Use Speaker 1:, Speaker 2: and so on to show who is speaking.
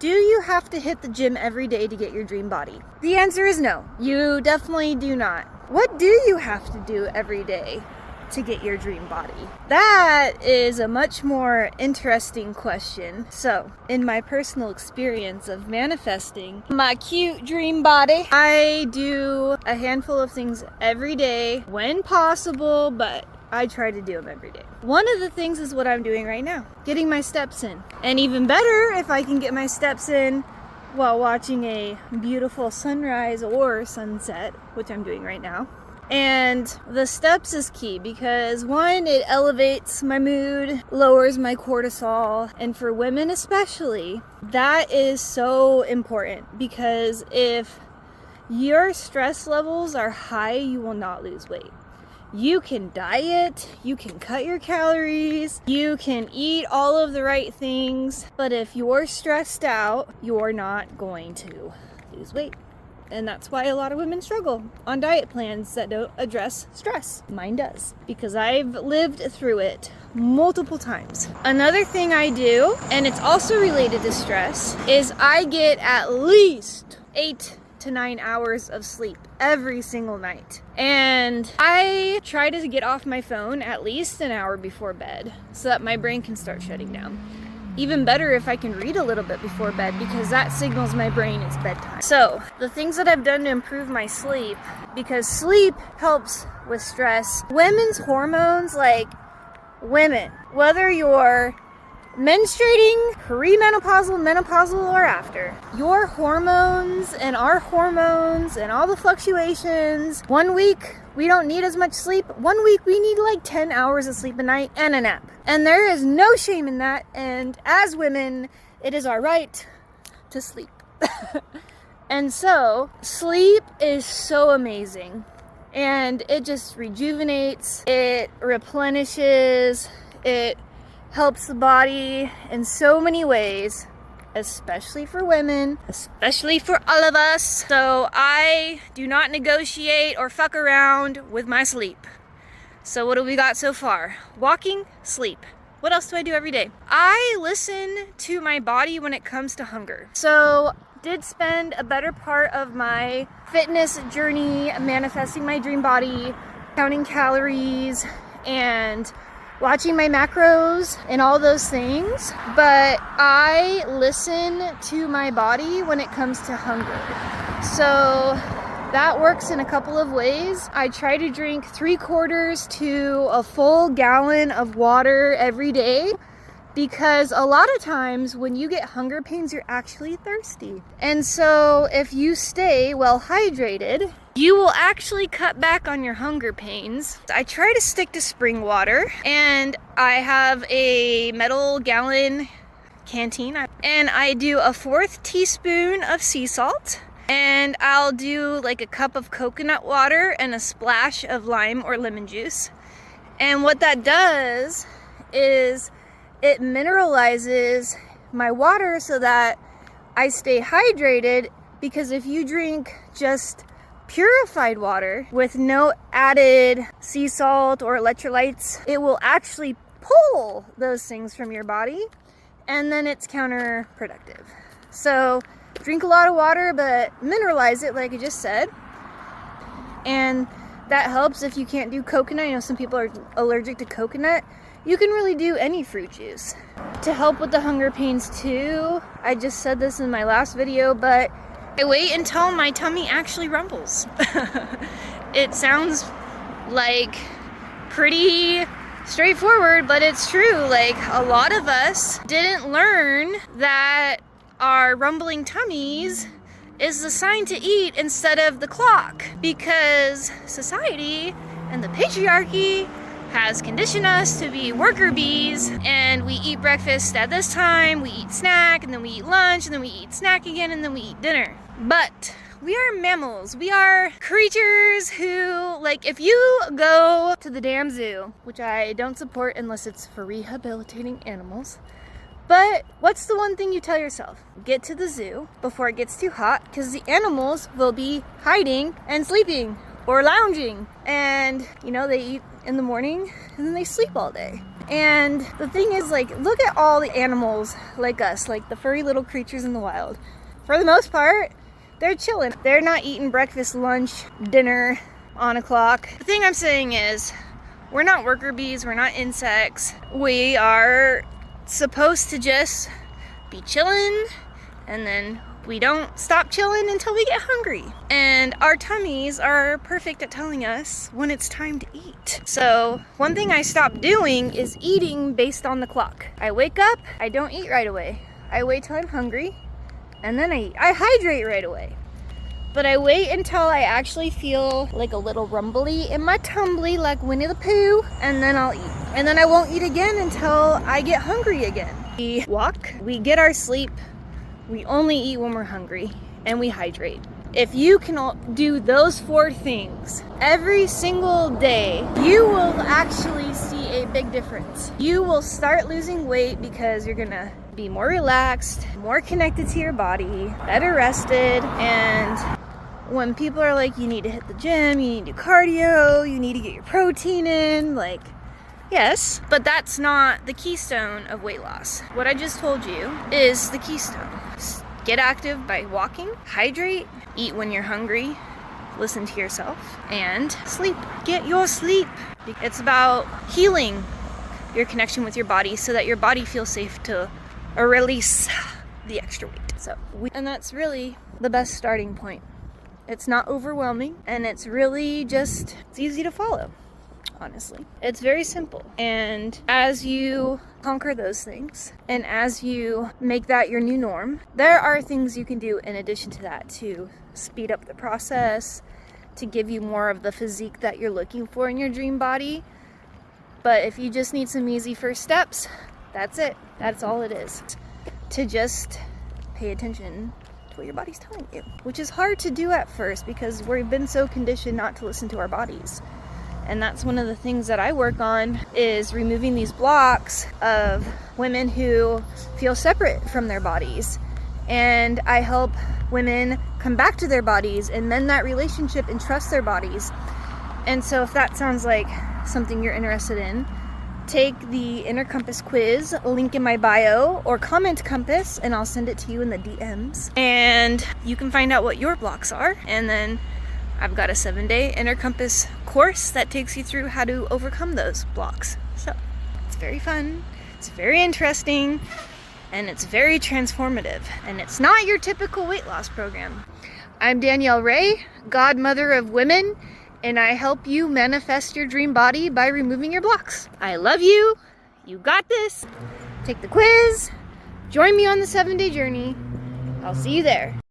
Speaker 1: Do you have to hit the gym every day to get your dream body? The answer is no. You definitely do not. What do you have to do every day to get your dream body? That is a much more interesting question. So, in my personal experience of manifesting my cute dream body, I do a handful of things every day when possible, but I try to do them every day. One of the things is what I'm doing right now, getting my steps in. And even better if I can get my steps in while watching a beautiful sunrise or sunset, which I'm doing right now. And the steps is key because one, it elevates my mood, lowers my cortisol, and for women especially, that is so important because if your stress levels are high, you will not lose weight. You can diet, you can cut your calories, you can eat all of the right things, but if you're stressed out, you're not going to lose weight. And that's why a lot of women struggle on diet plans that don't address stress. Mine does, because I've lived through it multiple times. Another thing I do, and it's also related to stress, is I get at least 8 to 9 hours of sleep every single night. And I try to get off my phone at least an hour before bed so that my brain can start shutting down. Even better if I can read a little bit before bed because that signals my brain it's bedtime. So the things that I've done to improve my sleep, because sleep helps with stress. Women's hormones, like women, whether you're menstruating, premenopausal, menopausal, or after, your hormones and our hormones and all the fluctuations, 1 week we don't need as much sleep, 1 week we need like 10 hours of sleep a night and a nap. And there is no shame in that, and as women, it is our right to sleep. And so, sleep is so amazing, and it just rejuvenates, it replenishes, it helps the body in so many ways, especially for women, especially for all of us. So I do not negotiate or fuck around with my sleep. So what do we got so far? Walking, sleep. What else do I do every day? I listen to my body when it comes to hunger. So did spend a better part of my fitness journey manifesting my dream body, counting calories, and watching my macros and all those things, but I listen to my body when it comes to hunger. So that works in a couple of ways. I try to drink 3/4 to a full gallon of water every day because a lot of times when you get hunger pains, you're actually thirsty. And so if you stay well hydrated, you will actually cut back on your hunger pains. I try to stick to spring water, and I have a metal gallon canteen, and I do a 1/4 teaspoon of sea salt, and I'll do like a cup of coconut water and a splash of lime or lemon juice. And what that does is it mineralizes my water so that I stay hydrated, because if you drink just purified water with no added sea salt or electrolytes, it will actually pull those things from your body, and then it's counterproductive. So drink a lot of water, but mineralize it like I just said. And that helps if you can't do coconut. I know some people are allergic to coconut. You can really do any fruit juice. To help with the hunger pains too, I just said this in my last video, but I wait until my tummy actually rumbles. It sounds like pretty straightforward, but it's true. Like, a lot of us didn't learn that our rumbling tummies is the sign to eat instead of the clock, because society and the patriarchy has conditioned us to be worker bees, and we eat breakfast at this time, we eat snack, and then we eat lunch, and then we eat snack again, and then we eat dinner. But we are mammals. We are creatures who, like, if you go to the damn zoo, which I don't support unless it's for rehabilitating animals, but what's the one thing you tell yourself? Get to the zoo before it gets too hot, because the animals will be hiding and sleeping or lounging, and you know, they eat in the morning and then they sleep all day. And the thing is, like, look at all the animals like us, like the furry little creatures in the wild. For the most part, they're chilling. They're not eating breakfast, lunch, dinner on a clock. The thing I'm saying is, we're not worker bees, we're not insects. We are supposed to just be chilling, and then we don't stop chilling until we get hungry. And our tummies are perfect at telling us when it's time to eat. So one thing I stopped doing is eating based on the clock. I wake up, I don't eat right away. I wait till I'm hungry, and then I eat. I hydrate right away. But I wait until I actually feel like a little rumbly in my tumbly, like Winnie the Pooh, and then I'll eat. And then I won't eat again until I get hungry again. We walk, we get our sleep, we only eat when we're hungry, and we hydrate. If you can do those 4 things every single day, you will actually see a big difference. You will start losing weight because you're gonna be more relaxed, more connected to your body, better rested. And when people are like, you need to hit the gym, you need to do cardio, you need to get your protein in, like, yes, but that's not the keystone of weight loss. What I just told you is the keystone. Get active by walking, hydrate, eat when you're hungry, listen to yourself, and sleep. Get your sleep. It's about healing your connection with your body so that your body feels safe to release the extra weight. And that's really the best starting point. It's not overwhelming, and it's really just, it's easy to follow. Honestly, it's very simple. And as you conquer those things, and as you make that your new norm, there are things you can do in addition to that to speed up the process, to give you more of the physique that you're looking for in your dream body. But if you just need some easy first steps, that's it. That's all it is. To just pay attention to what your body's telling you, which is hard to do at first because we've been so conditioned not to listen to our bodies. And that's one of the things that I work on, is removing these blocks of women who feel separate from their bodies. And I help women come back to their bodies and mend that relationship and trust their bodies. And so if that sounds like something you're interested in, take the Inner Compass quiz, link in my bio, or comment Compass, and I'll send it to you in the DMs. And you can find out what your blocks are, and then I've got a 7-day Inner Compass course that takes you through how to overcome those blocks. So it's very fun, it's very interesting, and it's very transformative. And it's not your typical weight loss program. I'm Danielle Ray, godmother of women, and I help you manifest your dream body by removing your blocks. I love you. You got this. Take the quiz. Join me on the 7-day journey. I'll see you there.